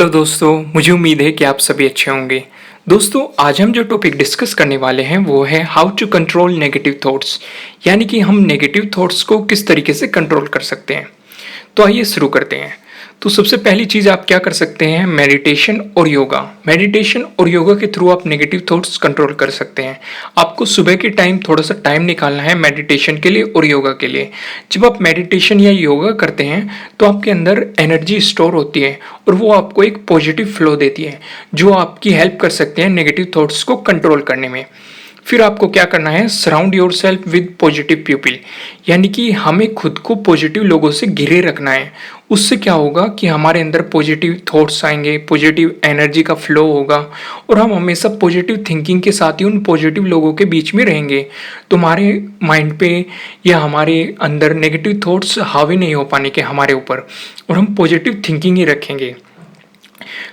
Hello दोस्तों, मुझे उम्मीद है कि आप सभी अच्छे होंगे। दोस्तों, आज हम जो टॉपिक डिस्कस करने वाले हैं वो है how to control negative thoughts, यानी कि हम नेगेटिव थॉट्स को किस तरीके से कंट्रोल कर सकते हैं। तो आइए शुरू करते हैं। तो सबसे पहली चीज़ आप क्या कर सकते हैं, मेडिटेशन और योगा। मेडिटेशन और योगा के थ्रू आप नेगेटिव थॉट्स कंट्रोल कर सकते हैं। आपको सुबह के टाइम थोड़ा सा टाइम निकालना है मेडिटेशन के लिए और योगा के लिए। जब आप मेडिटेशन या योगा करते हैं तो आपके अंदर एनर्जी स्टोर होती है और वो आपको एक पॉजिटिव फ्लो देती है जो आपकी हेल्प कर सकते हैं नेगेटिव थॉट्स को कंट्रोल करने में। फिर आपको क्या करना है, surround your self with positive people, यानी कि हमें खुद को पॉजिटिव लोगों से घिरे रखना है। उससे क्या होगा कि हमारे अंदर पॉजिटिव थॉट्स आएंगे, पॉजिटिव एनर्जी का फ्लो होगा और हम हमेशा पॉजिटिव थिंकिंग के साथ ही उन पॉजिटिव लोगों के बीच में रहेंगे। तो हमारे माइंड पे या हमारे अंदर नेगेटिव थॉट्स हावी नहीं हो पाने के हमारे ऊपर, और हम पॉजिटिव थिंकिंग ही रखेंगे।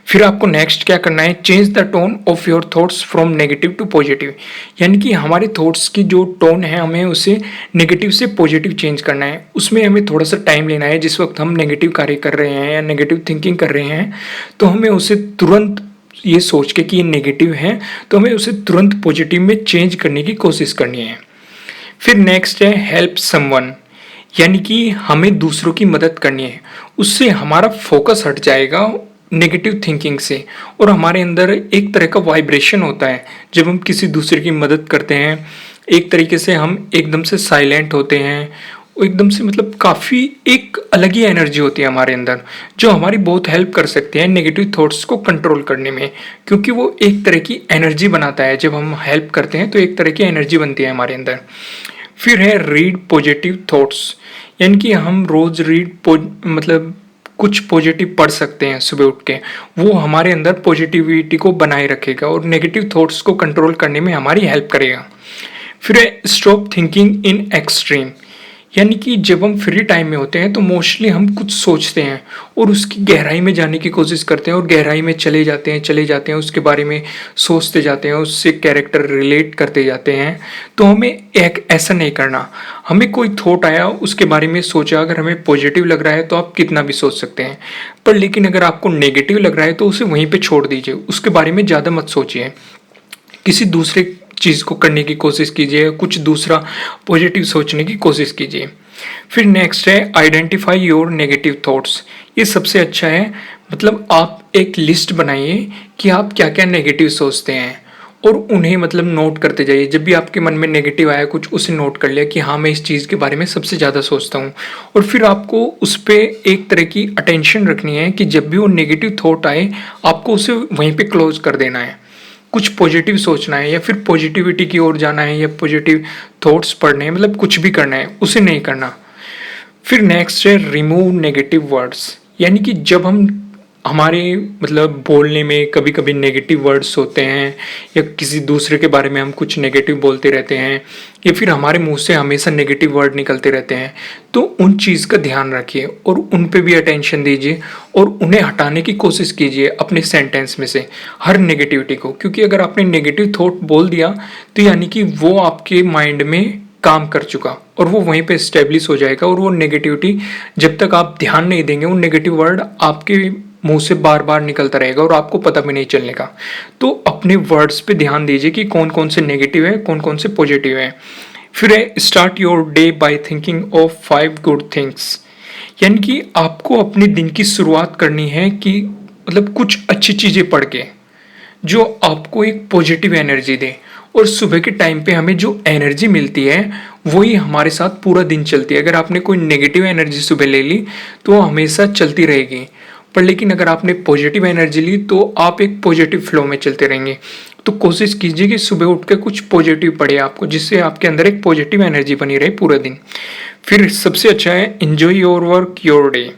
फिर आपको नेक्स्ट क्या करना है, change the tone of your thoughts from negative to positive, यानी कि हमारे थॉट्स की जो टोन है हमें उसे नेगेटिव से पॉजिटिव चेंज करना है। उसमें हमें थोड़ा सा टाइम लेना है। जिस वक्त हम नेगेटिव कार्य कर रहे हैं या नेगेटिव थिंकिंग कर रहे हैं तो हमें उसे तुरंत ये सोच के कि ये नेगेटिव है तो हमें उसे तुरंत पॉजिटिव में चेंज करने की कोशिश करनी है। फिर नेक्स्ट है हेल्प समवन, यानी कि हमें दूसरों की मदद करनी है। उससे हमारा फोकस हट जाएगा नेगेटिव थिंकिंग से और हमारे अंदर एक तरह का वाइब्रेशन होता है जब हम किसी दूसरे की मदद करते हैं। एक तरीके से हम एकदम से साइलेंट होते हैं, एकदम से मतलब काफ़ी एक अलग ही एनर्जी होती है हमारे अंदर जो हमारी बहुत हेल्प कर सकती है नेगेटिव थॉट्स को कंट्रोल करने में, क्योंकि वो एक तरह की एनर्जी बनाता है। जब हम हेल्प करते हैं तो एक तरह की एनर्जी बनती है हमारे अंदर। फिर है रीड पॉजिटिव थॉट्स, यानी कि हम रोज़ मतलब कुछ पॉजिटिव पढ़ सकते हैं सुबह उठ के। वो हमारे अंदर पॉजिटिविटी को बनाए रखेगा और नेगेटिव थॉट्स को कंट्रोल करने में हमारी हेल्प करेगा। फिर है स्टॉप थिंकिंग इन एक्सट्रीम, यानी कि जब हम फ्री टाइम में होते हैं तो मोस्टली हम कुछ सोचते हैं और उसकी गहराई में जाने की कोशिश करते हैं और गहराई में चले जाते हैं, उसके बारे में सोचते जाते हैं, उससे कैरेक्टर रिलेट करते जाते हैं। तो हमें एक ऐसा नहीं करना। हमें कोई थॉट आया, उसके बारे में सोचा, अगर हमें पॉजिटिव लग रहा है तो आप कितना भी सोच सकते हैं, पर लेकिन अगर आपको नेगेटिव लग रहा है तो उसे वहीं पर छोड़ दीजिए, उसके बारे में ज़्यादा मत सोचिए। किसी दूसरे चीज़ को करने की कोशिश कीजिए, कुछ दूसरा पॉजिटिव सोचने की कोशिश कीजिए। फिर नेक्स्ट है आइडेंटिफाई योर नेगेटिव थॉट्स। ये सबसे अच्छा है, मतलब आप एक लिस्ट बनाइए कि आप क्या क्या नेगेटिव सोचते हैं और उन्हें मतलब नोट करते जाइए। जब भी आपके मन में नेगेटिव आया कुछ, उसे नोट कर लिया कि हाँ मैं इस चीज़ के बारे में सबसे ज़्यादा सोचता हूँ। और फिर आपको उस पर एक तरह की अटेंशन रखनी है कि जब भी वो नेगेटिव थॉट आए आपको उसे वहीं पे क्लोज कर देना है। कुछ पॉजिटिव सोचना है या फिर पॉजिटिविटी की ओर जाना है या पॉजिटिव थॉट्स पढ़ने हैं, मतलब कुछ भी करना है, उसे नहीं करना। फिर नेक्स्ट है रिमूव नेगेटिव वर्ड्स, यानी कि जब हम हमारे मतलब बोलने में कभी कभी नेगेटिव वर्ड्स होते हैं या किसी दूसरे के बारे में हम कुछ नेगेटिव बोलते रहते हैं या फिर हमारे मुंह से हमेशा नेगेटिव वर्ड निकलते रहते हैं, तो उन चीज़ का ध्यान रखिए और उन पे भी अटेंशन दीजिए और उन्हें हटाने की कोशिश कीजिए अपने सेंटेंस में से, हर नेगेटिविटी को। क्योंकि अगर आपने नेगेटिव थॉट बोल दिया तो यानी कि वो आपके माइंड में काम कर चुका और वो वहीं पे स्टेब्लिश हो जाएगा और वो नेगेटिविटी जब तक आप ध्यान नहीं देंगे, वो नेगेटिव वर्ड आपके मुंह से बार बार निकलता रहेगा और आपको पता भी नहीं चलने का। तो अपने वर्ड्स पे ध्यान दीजिए कि कौन कौन से नेगेटिव है, कौन कौन से पॉजिटिव है। फिर है start your day by thinking of 5 good things, यानी कि आपको अपने दिन की शुरुआत करनी है कि मतलब कुछ अच्छी चीज़ें पढ़ के जो आपको एक पॉजिटिव एनर्जी दे। और सुबह के टाइम पे हमें जो एनर्जी मिलती है वही हमारे साथ पूरा दिन चलती है। अगर आपने कोई नेगेटिव एनर्जी सुबह ले ली तो वो हमेशा चलती रहेगी, पर लेकिन अगर आपने पॉजिटिव एनर्जी ली तो आप एक पॉजिटिव फ्लो में चलते रहेंगे। तो कोशिश कीजिए कि सुबह उठ के कुछ पॉजिटिव पढ़े आपको, जिससे आपके अंदर एक पॉजिटिव एनर्जी बनी रहे पूरा दिन। फिर सबसे अच्छा है enjoy your work your day,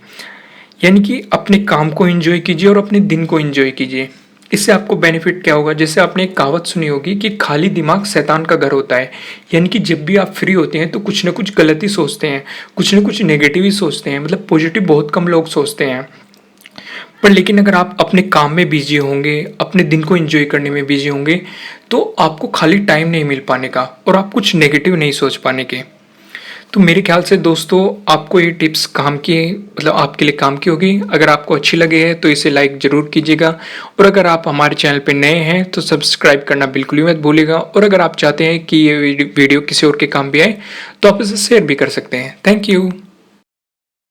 यानी कि अपने काम को एंजॉय कीजिए और अपने दिन को एंजॉय कीजिए। इससे आपको बेनिफिट क्या होगा, जैसे आपने एक कहावत सुनी होगी कि खाली दिमाग शैतान का घर होता है, यानी कि जब भी आप फ्री होते हैं तो कुछ ना कुछ गलत ही सोचते हैं, कुछ ना कुछ नेगेटिव ही सोचते हैं, मतलब पॉजिटिव बहुत कम लोग सोचते हैं। पर लेकिन अगर आप अपने काम में बिजी होंगे, अपने दिन को एंजॉय करने में बिजी होंगे, तो आपको खाली टाइम नहीं मिल पाने का और आप कुछ नेगेटिव नहीं सोच पाने के। तो मेरे ख्याल से दोस्तों आपको ये टिप्स काम की मतलब आपके लिए काम की होगी। अगर आपको अच्छी लगे है तो इसे लाइक ज़रूर कीजिएगा और अगर आप हमारे चैनल पे नए हैं तो सब्सक्राइब करना बिल्कुल ही मत भूलिएगा और अगर आप चाहते हैं कि ये वीडियो किसी और के काम भी आए तो आप इसे शेयर भी कर सकते हैं। Thank you.